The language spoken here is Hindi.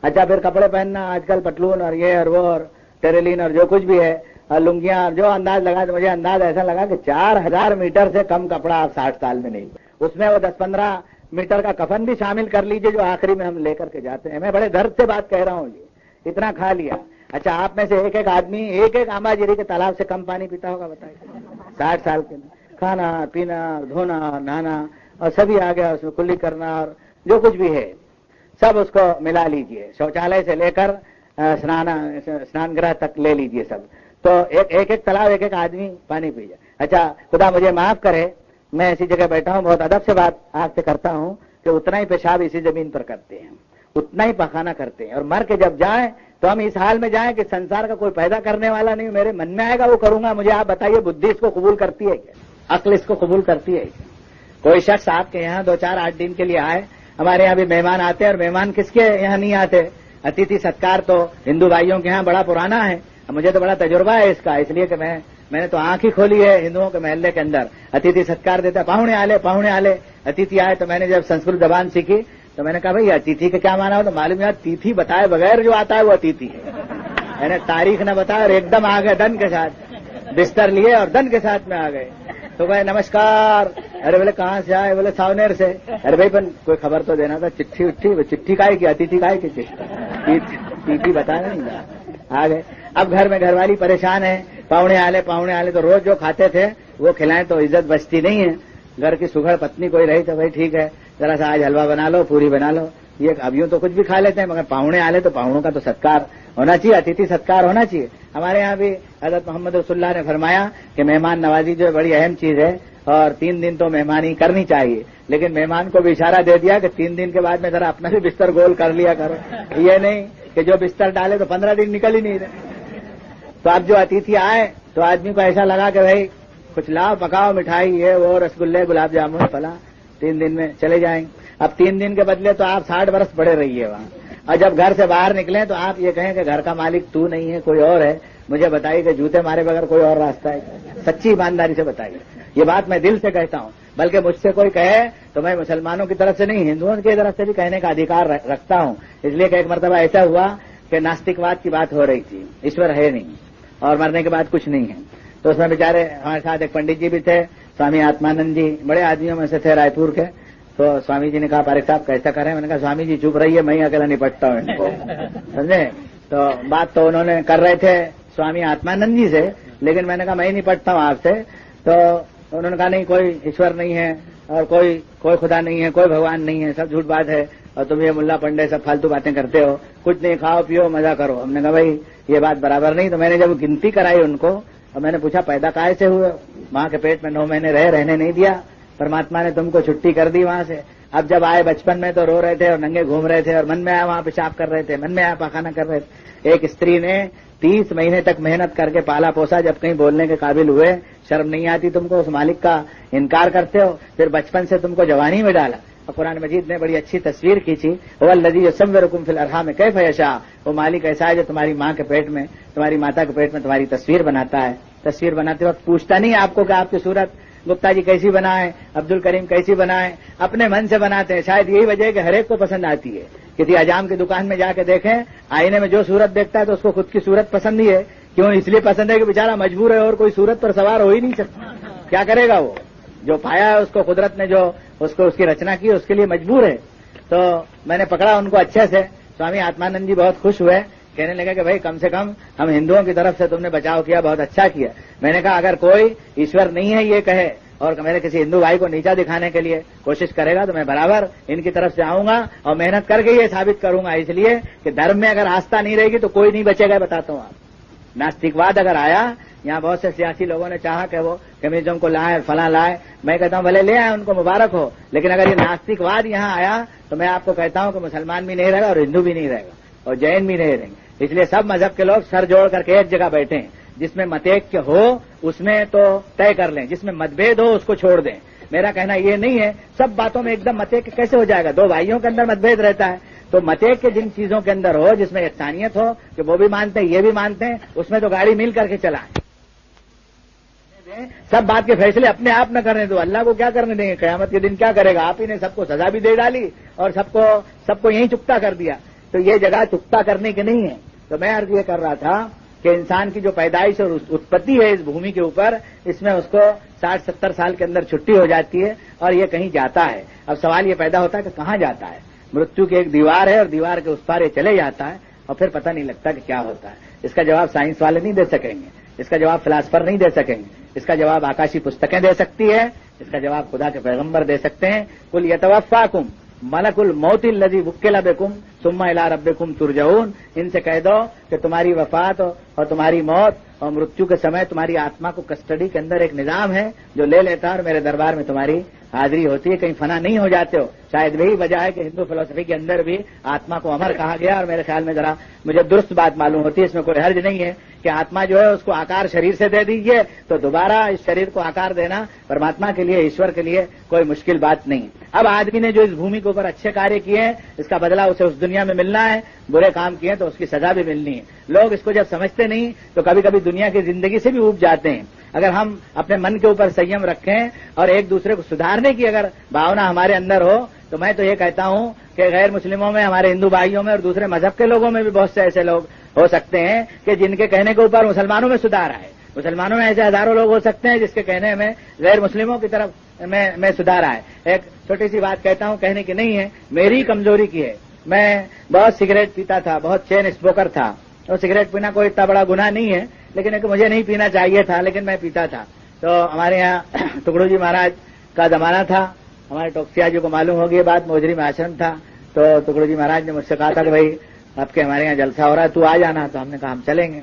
अच्छा फिर कपड़े पहनना, आजकल पटलून और ये और वो और टेरेलिन और जो कुछ भी है और लुंगियां और जो अंदाज लगा, तो मुझे अंदाज ऐसा लगा कि 4000 मीटर से कम कपड़ा आप 60 साल में नहीं। उसमें वो 10-15 मीटर का कफन भी शामिल कर लीजिए जो आखिरी में हम लेकर के जाते हैं। मैं बड़े दर्द से बात कह रहा हूँ, ये इतना खा लिया। अच्छा आप में से एक एक आदमी एक एक आंबाजीरी के तालाब से कम पानी पीता होगा बताइए 60 साल के। खाना पीना धोना नहाना और सभी आ गया उसमें, कुल्ली करना और जो कुछ भी है सब उसको मिला लीजिए, शौचालय से लेकर स्नान गृह तक ले लीजिए सब, तो एक एक तालाब एक एक आदमी पानी पी जाए। अच्छा खुदा मुझे माफ करे, मैं ऐसी जगह बैठा हूँ, बहुत अदब से बात आपसे करता हूँ कि उतना ही पेशाब इसी जमीन पर करते हैं, उतना ही पखाना करते हैं, और मर के जब जाएं तो हम इस हाल में जाएं कि संसार का कोई पैदा करने वाला नहीं, मेरे मन में आएगा वो करूंगा। मुझे आप बताइए बुद्धि इसको कबूल करती है क्या? अक्ल इसको कबूल करती है क्या? कोई शख्स आपके यहाँ 2-4-8 दिन के लिए आए, हमारे यहाँ भी मेहमान आते हैं, और मेहमान किसके यहाँ नहीं आते? अतिथि सत्कार तो हिंदू भाइयों के यहाँ बड़ा पुराना है, मुझे तो बड़ा तजुर्बा है इसका, इसलिए कि मैंने तो आंख ही खोली है हिंदुओं के महल्ले के अंदर। अतिथि सत्कार देता, पाहुणे आले, अतिथि आए, तो मैंने जब संस्कृत जबान सीखी तो मैंने कहा भाई अतिथि का क्या माना हो, तो मालूम यार तिथि बताए बगैर जो आता है वो अतिथि है। मैंने तारीख न बताया और एकदम आ गए दन के साथ, बिस्तर लिए और दन के साथ में आ गए। तो भाई नमस्कार, अरे बोले कहाँ से आए? बोले सावनेर से। अरे भाई पर कोई खबर तो देना था, चिट्ठी काहे की, अतिथि काहे की तिथि बताया नहीं, आ गए। अब घर में घरवाली परेशान है, पाहुणे आले तो रोज जो खाते थे वो खिलाएं तो इज्जत बचती नहीं है। घर की सुघड़ पत्नी कोई रही तो भाई ठीक है, जरा सा आज हलवा बना लो, पूरी बना लो, ये अब यूं तो कुछ भी खा लेते हैं, मगर पाहुणे आले तो पाहुणों का तो सत्कार होना चाहिए, अतिथि सत्कार होना चाहिए। हमारे यहाँ भी हजरत मोहम्मद रसूलुल्लाह ने फरमाया कि मेहमान नवाजी जो है बड़ी अहम चीज है, और 3 दिन तो मेहमानी करनी चाहिए, लेकिन मेहमान को भी इशारा दे दिया कि 3 दिन के बाद में जरा अपना भी बिस्तर गोल कर लिया करो, ये नहीं कि जो बिस्तर डाले तो 15 दिन निकल ही नहीं रहे। तो अब जो अतिथि आए तो आदमी को ऐसा लगा कि भाई कुछ लाओ, पकाओ, मिठाई ये वो, रसगुल्ले गुलाब जामुन फला, 3 दिन में चले जाएंगे। अब 3 दिन के बदले तो आप 60 बरस पड़े रहिए वहाँ, और जब घर से बाहर निकले तो आप ये कहें कि घर का मालिक तू नहीं है कोई और है, मुझे बताइए कि जूते मारे बगैर कोई और रास्ता है? सच्ची ईमानदारी से बताइए, ये बात मैं दिल से कहता हूँ। बल्कि मुझसे कोई कहे तो मैं मुसलमानों की तरफ से नहीं, हिंदुओं की तरफ से भी कहने का अधिकार रखता हूँ। इसलिए कि एक मरतबा ऐसा हुआ कि नास्तिकवाद की बात हो रही थी, ईश्वर है नहीं और मरने के बाद कुछ नहीं है, तो उसमें बेचारे हमारे साथ एक पंडित जी भी थे, स्वामी आत्मानंद जी, बड़े आदमियों में से थे रायपुर के। तो स्वामी जी ने कहा पारिक साहब कैसा करें? मैंने कहा स्वामी जी चुप रहिए, मैं ही अकेला निपटता हूँ इनको, समझे? तो बात तो उन्होंने कर रहे थे स्वामी आत्मानंद जी से, लेकिन मैंने कहा मैं ही निपटता हूँ आपसे। तो उन्होंने कहा नहीं, कोई ईश्वर नहीं है और कोई खुदा नहीं है, कोई भगवान नहीं है, सब झूठ बात है, और तुम ये मुल्ला पंडे सब फालतू बातें करते हो, कुछ नहीं, खाओ पियो मजा करो। हमने कहा भाई ये बात बराबर नहीं। तो मैंने जब गिनती कराई उनको और मैंने पूछा पैदा काहे से हुए? माँ के पेट में 9 महीने रहने नहीं दिया, परमात्मा ने तुमको छुट्टी कर दी वहां से। अब जब आए बचपन में तो रो रहे थे और नंगे घूम रहे थे, और मन में आया वहां पेशाब कर रहे थे, मन में आया पाखाना कर रहे थे। एक स्त्री ने 30 महीने तक मेहनत करके पाला पोसा, जब कहीं बोलने के काबिल हुए, शर्म नहीं आती तुमको? उस मालिक का इनकार करते हो, फिर बचपन से तुमको जवानी में डाला। और कुरान मजीद ने बड़ी अच्छी तस्वीर खींची, वल्लज़ी युसव्विरुकुम फिल अरहाम कैफ़ यशा, वो मालिक ऐसा है जो तुम्हारी माँ के पेट में, तुम्हारी माता के पेट में तुम्हारी तस्वीर बनाता है। तस्वीर बनाते वक्त पूछता नहीं आपको कि आपकी सूरत गुप्ता जी कैसी बनाए, अब्दुल करीम कैसी बनाए, अपने मन से बनाते हैं। शायद यही वजह है कि हर एक को पसंद आती है। किसी हजाम की दुकान में जाके देखें, आईने में जो सूरत देखता है तो उसको खुद की सूरत पसंद ही है। क्यों? इसलिए पसंद है कि बेचारा मजबूर है और कोई सूरत पर सवार हो ही नहीं सकता। क्या करेगा वो? जो पाया है उसको कुदरत ने, जो उसको उसकी रचना की, उसके लिए मजबूर है। तो मैंने पकड़ा उनको अच्छे से। स्वामी आत्मानंद जी बहुत खुश हुए, कहने लगे कि भाई कम से कम हम हिंदुओं की तरफ से तुमने बचाव किया, बहुत अच्छा किया। मैंने कहा अगर कोई ईश्वर नहीं है ये कहे और मेरे किसी हिंदू भाई को नीचा दिखाने के लिए कोशिश करेगा तो मैं बराबर इनकी तरफ से आऊंगा और मेहनत करके ये साबित करूंगा। इसलिए कि धर्म में अगर आस्था नहीं रहेगी तो कोई नहीं बचेगा, बताता हूँ। आप नास्तिकवाद अगर आया, यहाँ बहुत से सियासी लोगों ने चाहा कि वो कम्युनिज्म को लाए, फला लाए, मैं कहता हूँ भले ले आए, उनको मुबारक हो, लेकिन अगर ये नास्तिकवाद यहाँ आया तो मैं आपको कहता हूँ कि मुसलमान भी नहीं रहेगा और हिंदू भी नहीं रहेगा और जैन भी नहीं रहेंगे। इसलिए सब मजहब के लोग सर जोड़ करके एक जगह बैठे हैं, जिसमें मतैक्य हो उसमें तो तय कर लें, जिसमें मतभेद हो उसको छोड़ दें। मेरा कहना ये नहीं है सब बातों में एकदम मतैक्य कैसे हो जाएगा? 2 भाइयों के अंदर मतभेद रहता है, तो मतैक्य जिन चीजों के अंदर हो, जिसमें यकसानियत हो कि वो भी मानते हैं ये भी मानते हैं, उसमें तो गाड़ी मिल करके चलाएं। सब बात के फैसले अपने आप न करने दो, अल्लाह को क्या करने देंगे? क़यामत के दिन क्या करेगा? आप ही ने सबको सजा भी दे डाली और सबको यही चुकता कर दिया। तो ये जगह चुकता करने की नहीं है। तो मैं अर्ज ये कर रहा था कि इंसान की जो पैदाइश और उत्पत्ति है इस भूमि के ऊपर, इसमें उसको 60-70 साल के अंदर छुट्टी हो जाती है और ये कहीं जाता है। अब सवाल ये पैदा होता है कि कहाँ जाता है। मृत्यु की एक दीवार है और दीवार के उस पार ये चले जाता है और फिर पता नहीं लगता कि क्या होता है। इसका जवाब साइंस वाले नहीं दे सकेंगे, इसका जवाब फिलासफर नहीं दे सकेंगे, इसका जवाब आकाशी पुस्तकें दे सकती है, इसका जवाब खुदा के पैगंबर दे सकते हैं। कुल यतवफ़्फ़ाकुम मलकुल मौतिल लज़ी वुक्किला बिकुम सुम्मा इला रब्बिकुम तुरजऊन। इनसे कह दो कि तुम्हारी वफात और तुम्हारी मौत और मृत्यु के समय तुम्हारी आत्मा को कस्टडी के अंदर एक निजाम है जो ले लेता है और मेरे दरबार में तुम्हारी हाजिरी होती है, कहीं फना नहीं हो जाते हो। शायद वही वजह है कि हिंदू फिलोसफी के अंदर भी आत्मा को अमर कहा गया और मेरे ख्याल में जरा मुझे दुरुस्त बात मालूम होती है, इसमें कोई हर्ज नहीं है कि आत्मा जो है उसको आकार शरीर से दे दीजिए तो दोबारा इस शरीर को आकार देना परमात्मा के लिए, ईश्वर के लिए कोई मुश्किल बात नहीं। अब आदमी ने जो इस भूमि के ऊपर अच्छे कार्य किए हैं इसका बदला उसे उस दुनिया में मिलना है, बुरे काम किए तो उसकी सजा भी मिलनी है। लोग इसको जब समझते नहीं तो कभी कभी दुनिया की जिंदगी से भी ऊब जाते हैं। अगर हम अपने मन के ऊपर संयम रखें और एक दूसरे को सुधारने की अगर भावना हमारे अंदर हो तो मैं तो ये कहता हूं कि गैर मुस्लिमों में, हमारे हिंदू भाइयों में और दूसरे मजहब के लोगों में भी बहुत से ऐसे लोग हो सकते हैं कि जिनके कहने के ऊपर मुसलमानों में सुधार आए। मुसलमानों में ऐसे हजारों लोग हो सकते हैं जिसके कहने में गैर मुस्लिमों की तरफ में सुधार आए। एक छोटी सी बात कहता हूं, कहने की नहीं है, मेरी कमजोरी की है। मैं बहुत सिगरेट पीता था, बहुत चेन स्मोकर था। तो सिगरेट पीना कोई इतना बड़ा गुनाह नहीं है, लेकिन एक मुझे नहीं पीना चाहिए था, लेकिन मैं पीता था। तो हमारे यहाँ टुकड़ू जी महाराज का जमाना था, हमारे टोकसिया जी को मालूम होगी ये बात, मोजरी में आश्रम था। तो टुकड़ू जी महाराज ने मुझसे कहा था कि भाई आपके हमारे यहाँ जलसा हो रहा है, तू आ जाना। तो हमने कहा हम चलेंगे।